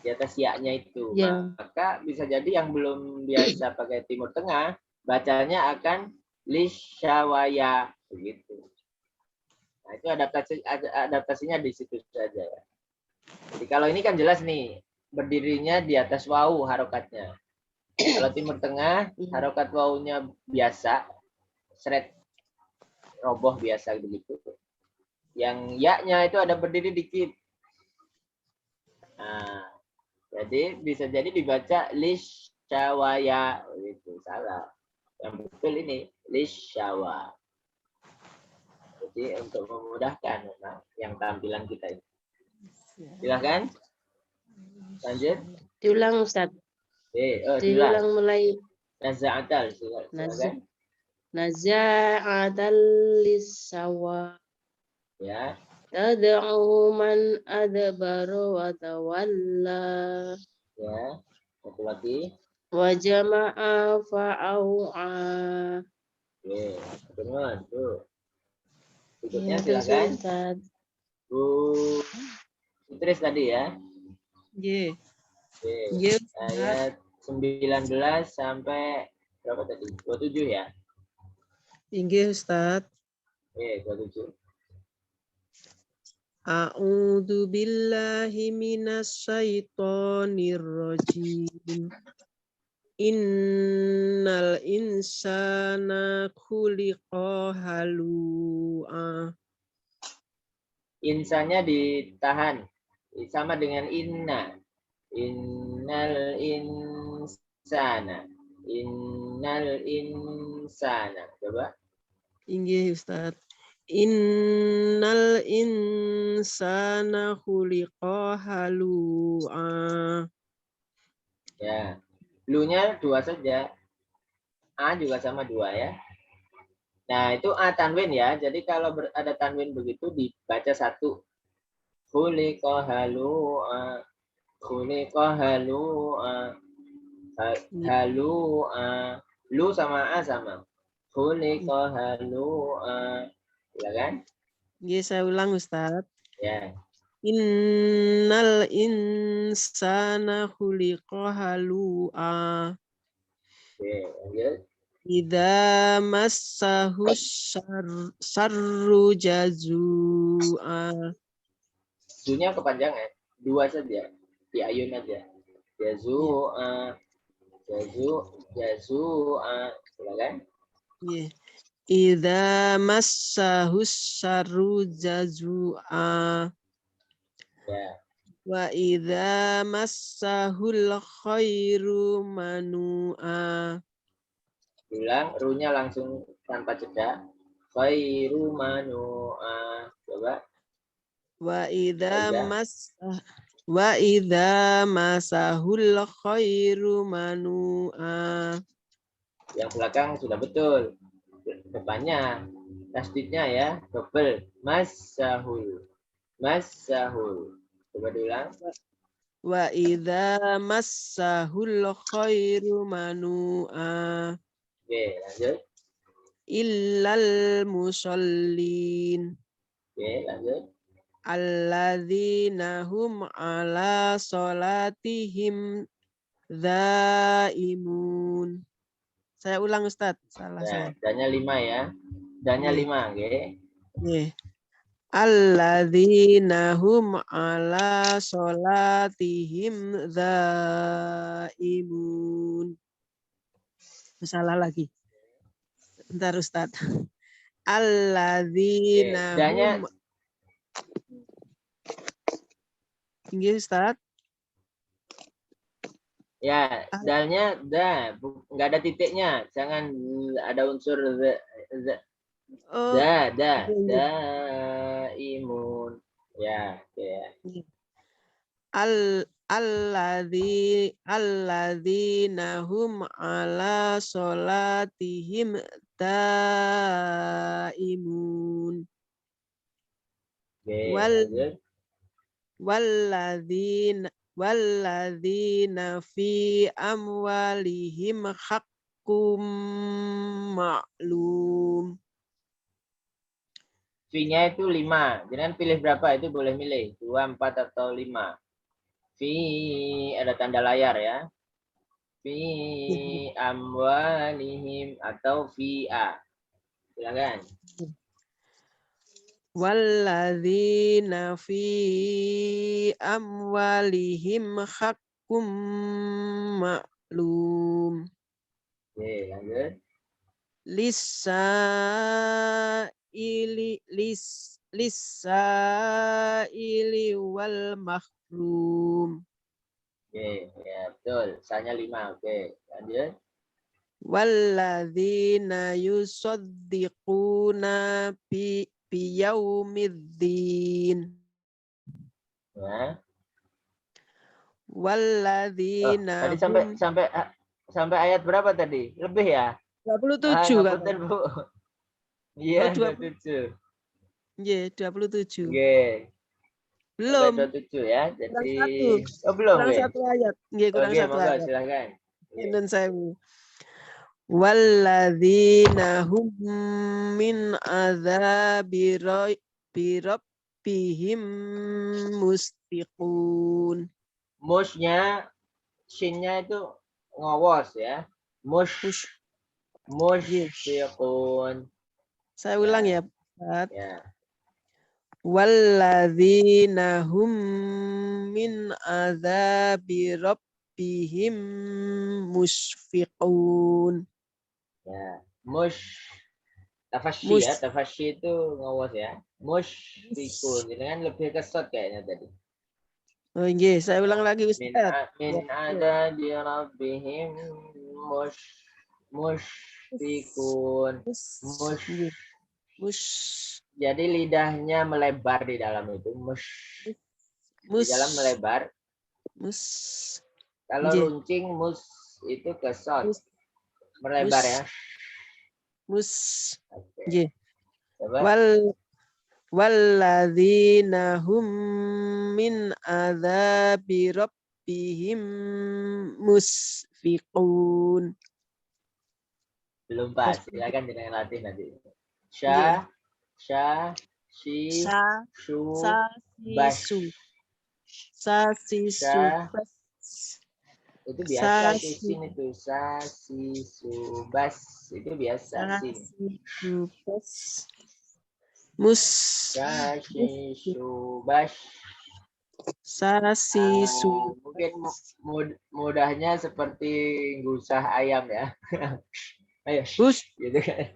Di atas ya-nya itu. Ya. Maka bisa jadi yang belum biasa pakai Timur Tengah, bacanya akan lisyawaya begitu. Nah, itu adaptasinya di situ saja ya. Jadi kalau ini kan jelas nih, berdirinya di atas wawu harokatnya. Kalau Timur Tengah, harokat wawunya biasa, seret roboh biasa begitu. Yang ya-nya itu ada berdiri dikit. Nah, jadi bisa jadi dibaca lisyawaya itu salah. Yang betul ini lisyawa. Jadi untuk memudahkan yang tampilan kita ini. Silakan. Lanjut. Diulang Ustaz. Diulang mulai. Naza'atal. Silakan. Nazza'atan lisyawa. Ya. Tad'u man adbara wa tawalla. Ya. Satu lagi. Wa jama'a fa'au'a. Oke. Benar tuh. Berikutnya Ya, silakan. Ustaz. Bu Idris tadi ya. Nggih. Oke. Nggih, Ayat 19 sampai berapa tadi? 27 ya. Nggih, Ustaz. Oke, 27. A'udzu billahi minasyaitonir rajim. Innal insana khuliqa halu'a. Insanya ditahan. Sama dengan inna. Innal insana. Innal insana. Coba. Inggih, Ustaz. Innal insana khuliqa halu'a. Ya. Lu-nya 2 saja. A juga sama 2 ya. Nah, itu A tanwin ya. Jadi kalau ada tanwin begitu dibaca 1. Khuliqa halu'a. Khuliqa halu'a. Halu'a. Lu sama A sama. Khuliqa halu'a. Silakan. Nggih, saya ulang, Ustaz. Ya. Innal insana khuliqa halu'a. Oke, lanjut. Idza massahu sarru jazu'a. Zu-nya kepanjangan. 2 saja. Di ayun aja. Jazu'a. Jazu'a. Silakan. Nggih. Idza massahu sarru jazu'a. Ya. Wa idza massahul khairu manu'a. Ulang, ru-nya langsung tanpa jeda. Khairu manu'a. Coba. Wa idza masahul khairu manu'a. Yang belakang sudah betul. Depannya tasdidnya ya, double. Masahul. Masahul. Coba diulang. Wa idza massahul khairu manu'a. Oke, lanjut. illal musallin Oke, lanjut. alladzina hum ala sholatihim dhaimun. Saya ulang Ustadz, salah saya. Danya 5 ya. Danya Iya. 5, oke. Nggih. Alladzina hum ala sholatihim dhaimun. Salah lagi. Bentar Ustadz. Alladzina Danya hum. Nggih Ustadz. ya, dalnya nggak ada titiknya. Jangan ada unsur Oh, imun. Ya, oke. Alladzina hum ala sholatihim daimun. Oke, Wal- lanjut. Walladzina fi amwalihim haqqum ma'lum. Fi-nya itu 5. Jangan pilih berapa, itu boleh milih. 2, 4, atau 5. Fi, ada tanda layar ya. Fi amwalihim atau fi a. Silakan. Walladzina fi amwalihim haqqum ma'lum. Oke, lanjut. Lisaili wal mahrum. Oke, ya betul. Sanya 5. Oke, lanjut. Walladzina yusaddiquna biyaumiddin. Ya. Walladzina Tadi sampai ayat berapa tadi? Lebih ya? 27 kan? ngapunten, Bu. Iya, Oh, 27. Nggih, 27. Oke. Belum. 27 ya. Jadi satu. belum Kurang ya? satu ayat. Nggih, kurang Oke, satu monggo ayat. silakan. Nun sewu. Walladzina hum min adzabi rabbihim mustiqun. Musnya, shinnya itu ngawos ya. Musyfiqun. Saya ulang ya, Ustaz. Ya. Walladzina hum min adzabi rabbihim musyfiqun. Ya. Tafasyi Mush. ya. Tafasyi itu ngawos ya. Musyfiqun. Ini kan lebih kesot kayaknya tadi. Oh, nggih, saya ulang lagi Ustaz. Min adzabi rabbihim musyfiqun. Nggih. Jadi lidahnya melebar di dalam itu. Di dalam melebar. Kalau Nggih. runcing itu kesot. Melebar ya. Oke. Nggih. Coba. Walladzina hum min adzabi rabbihim musfiqun. Belum pas. Silakan dengan latih nanti. Iya. Shi, Sa, shu, sa, bash. si, su. Itu biasa Sa, sin itu. Sa, si, su, bas. Itu biasa sin. Sa, si, su, bash. Mungkin mudahnya seperti gusah ayam ya. Ayo, gitu kan.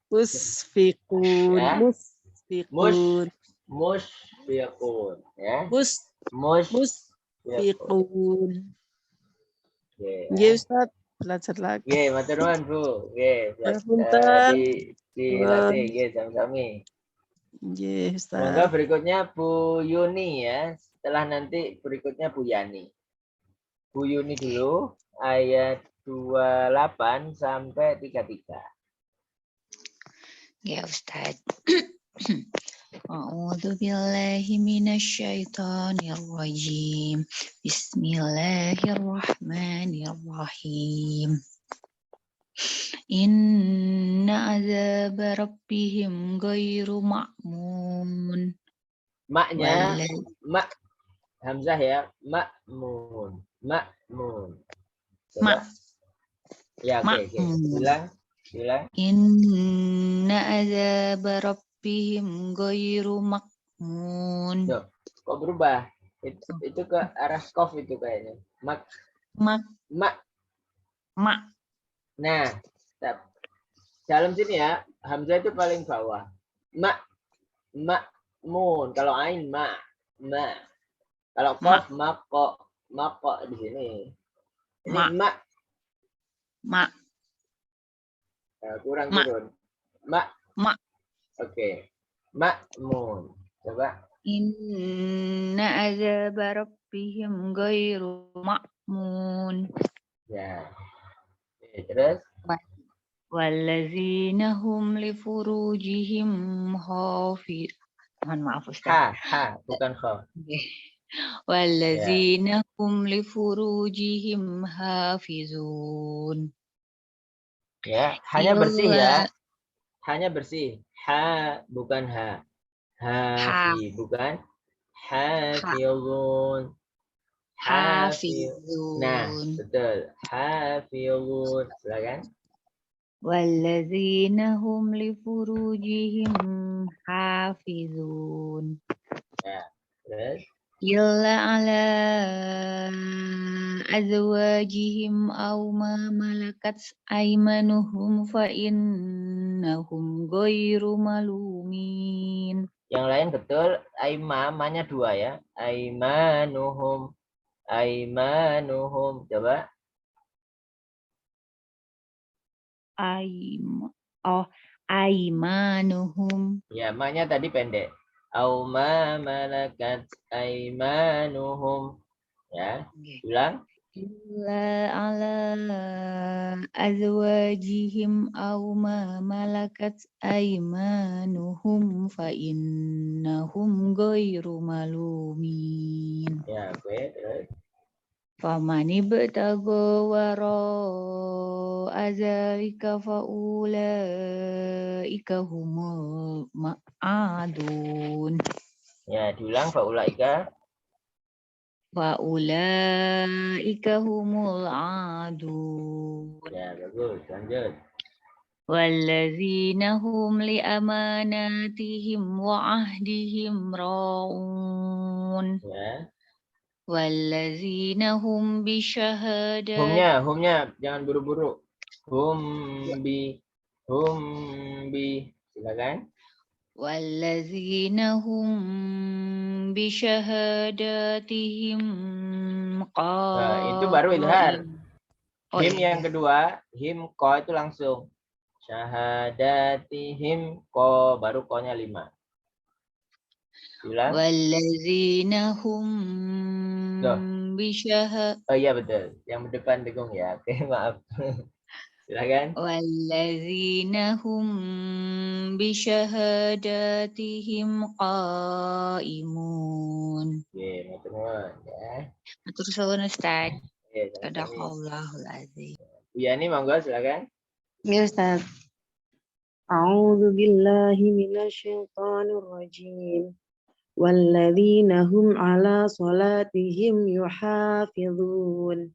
Musfiqun. Ya. Musfiqun. Musyfiqun ya. Musfiqun. Oke. Nggih Ustaz, belajar lagi. Oke, matur nuwun Bu. Oke, Punten. dilatih nggih sami-sami. Nggih Ustaz. Semoga berikutnya Bu Yuni ya. Setelah nanti berikutnya Bu Yani. Bu Yuni dulu ayat 28 sampai 33. Ya Ustaz. A'udzu billahi minasyaitonir rajim. Bismillahirrahmanirrahim. Inna azaba rabbihim ghairu ma'mun. Maknya Wala- mak hamzah ya, ma'mun. Ma'mun. Ma- Coba. Ya, oke. ma'mun. Bilang. Inna azaba rabbihim ghairu ma'mun. Duh, kok berubah? Itu ke arah kof itu kayaknya. Mak. Ma- Nah, dalam sini ya, hamzah itu paling bawah. Ma'mun. Kalau ain ma. Kalau kof mako di sini. Ini ma. Nah, kurang turun. Ma. Oke. Ma'mun. Coba. Inna azaba rabbihim ghairu ma'mun. Ya. Oke, terus. Wallazina hum li furujihim hafiz. Mohon maaf Ustaz. Bukan kha. Wallazina hum li furujihim hafizun. Ya, hanya bersih ya. Hanya bersih. Ha, bukan ha. Hafi, bukan. Hafizun. Hafizun. Nah, betul. Hafizun. Silakan. Wallazina hum li furujihim hafizun. Ya, terus. Illa ala azwajihim aw ma malakat aymanuhum fa innahum ghairu malumin. Yang lain betul. Aimamanya 2 ya. Aimanuhum. Coba. Aimanuhum. Ya, maknya tadi pendek. Auma malakat aimanuhum. Ya, ulang. Illa ala azwajihim aw ma malakat aymanuhum fa innahum ghairu malumin. Ya, oke, terus. Famani betago waro azalika faulaika humul ma'adun. Ya, diulang faulaika. Faulaika humul adun. Ya, bagus. Lanjut. Wallazina hum li amanatihim wa ahdihim ra'un. Ya. Wallazina hum bi syahadat. Humnya jangan buru-buru. Hum bi. Silakan. Wallazina hum bi syahadatihim Nah, itu baru izhar. Him iya. yang kedua, him ko itu langsung. Syahadatihim ko, baru ko-nya 5. Ulang. Wallazina hum bi Oh iya betul. Yang depan dengung ya. Oke, maaf. Silakan. Wallazina hum bi syahadatihim qaimun. Oke, matur ya. Matur suwun Ustaz. Oke, Sadaqallahul azim. Bu Yani monggo silakan. Ya Ustaz. A'udzu billahi minasyaitonir rajim. Walladzina hum 'ala shalatihim yuhafizun.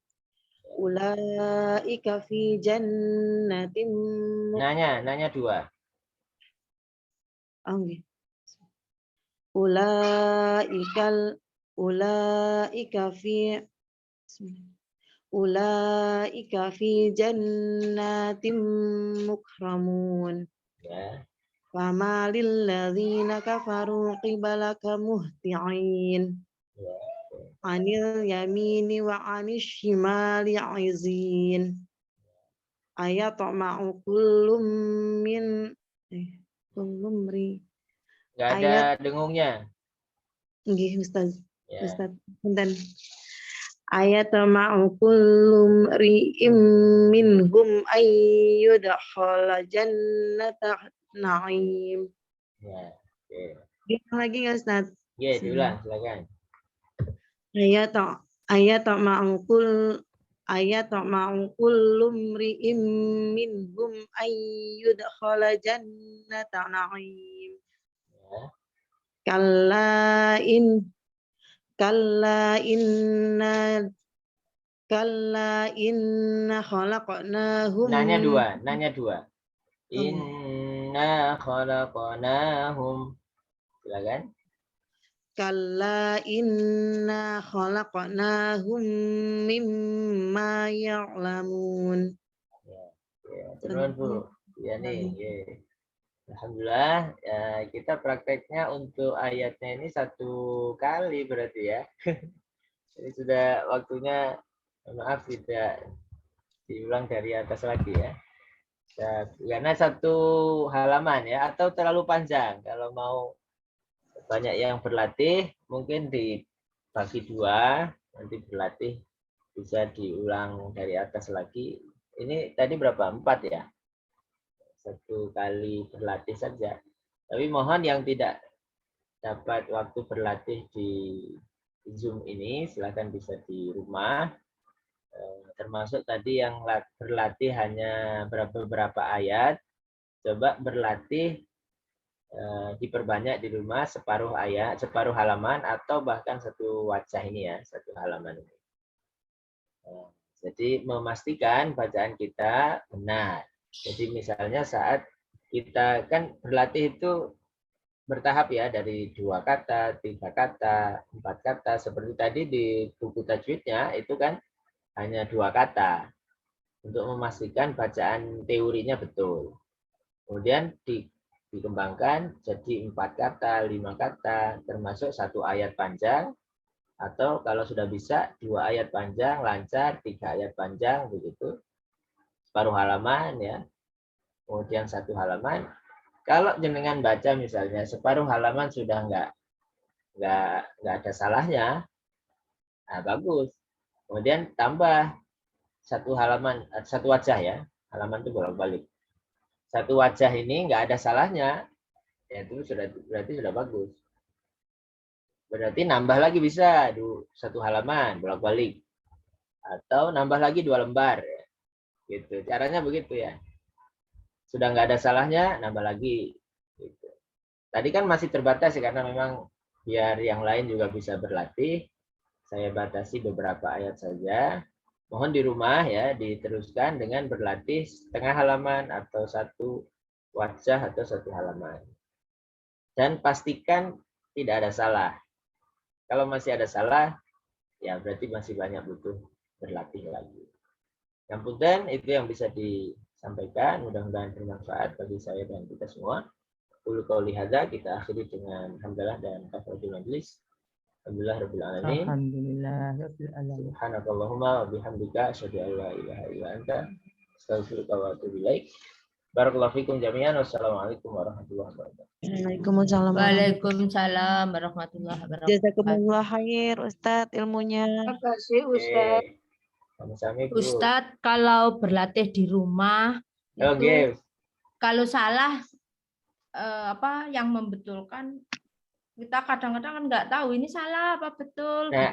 Ulaika fi jannatin Nanya 2. Ulaika fi jannatin mukramun. Ya. Fama lilladzina kafaru qibalaka muhti'in. Ya. Anil yamini wa anish shimali izin. Ayatma'u kullum min kullumri. Enggak ada dengungnya. Nggih Ustaz. Ya. Ustaz. Punten. Ayatma'u kullum ri'im minhum ayyudkhala jannata na'im. Ya. Oke. Diulang lagi nggak Ustaz? Ya, diulang silakan. ayatma'u kullu imri'in minhum ayyudkhala jannata na'im. Ya. Kalla inna khalaqnahum Nanya dua. Inna khalaqnahum. Silakan. Kalla inna khalaqnahum mimma ya'lamun. Ya, terus Bu. Ya nih, ya. Alhamdulillah, ya, kita prakteknya untuk ayatnya ini 1 kali berarti ya. Ini sudah waktunya, maaf tidak diulang dari atas lagi ya. Karena 1 halaman ya, atau terlalu panjang. Kalau mau banyak yang berlatih, mungkin dibagi 2, nanti berlatih bisa diulang dari atas lagi. Ini tadi berapa? 4 ya? 1 kali berlatih saja. Tapi mohon yang tidak dapat waktu berlatih di Zoom ini, silakan bisa di rumah. Termasuk tadi yang berlatih hanya beberapa ayat, coba berlatih diperbanyak di rumah separuh ayat, separuh halaman, atau bahkan 1 wajah ini ya, 1 halaman ini. Jadi memastikan bacaan kita benar. Jadi misalnya saat kita kan berlatih itu bertahap ya, dari 2 kata, 3 kata, 4 kata. Seperti tadi di buku tajwidnya itu kan hanya 2 kata untuk memastikan bacaan teorinya betul. Kemudian dikembangkan jadi 4 kata, 5 kata, termasuk 1 ayat panjang, atau kalau sudah bisa 2 ayat panjang lancar, 3 ayat panjang begitu, separuh halaman ya, kemudian 1 halaman. Kalau jenengan baca misalnya separuh halaman sudah nggak ada salahnya, nah bagus. Kemudian tambah 1 halaman, 1 wajah ya, halaman itu bolak-balik. 1 wajah ini nggak ada salahnya, ya itu berarti sudah bagus. Berarti nambah lagi bisa 1 halaman bolak-balik, atau nambah lagi 2 lembar, ya. Gitu. Caranya begitu ya. Sudah nggak ada salahnya, nambah lagi. Gitu. Tadi kan masih terbatas ya, karena memang biar yang lain juga bisa berlatih. Saya batasi beberapa ayat saja. Mohon di rumah ya diteruskan dengan berlatih setengah halaman atau 1 wajah atau 1 halaman. Dan pastikan tidak ada salah. Kalau masih ada salah, ya berarti masih banyak butuh berlatih lagi. Yang penting itu yang bisa disampaikan. Mudah-mudahan bermanfaat bagi saya dan kita semua. Qul qouli hadza, kita akhiri dengan hamdalah dan kafaratul majlis. Alhamdulillah rabbil alamin. Alhamdulillah rabbil alamin. Subhanakallahumma wa bihamdika asyhadu an la ilaha illa anta astaghfiruka wa atubu ilaik. Barakallahu fikum jami'an. Wassalamualaikum warahmatullahi wabarakatuh. Waalaikumsalam. Waalaikumsalam warahmatullahi wabarakatuh. Jazakumullah khair Ustadz ilmunya. Terima kasih Ustaz. Sami-sami Bu. Ustadz, kalau berlatih di rumah itu Oke. kalau salah yang membetulkan, kita kadang-kadang kan nggak tahu ini salah apa betul. Nah,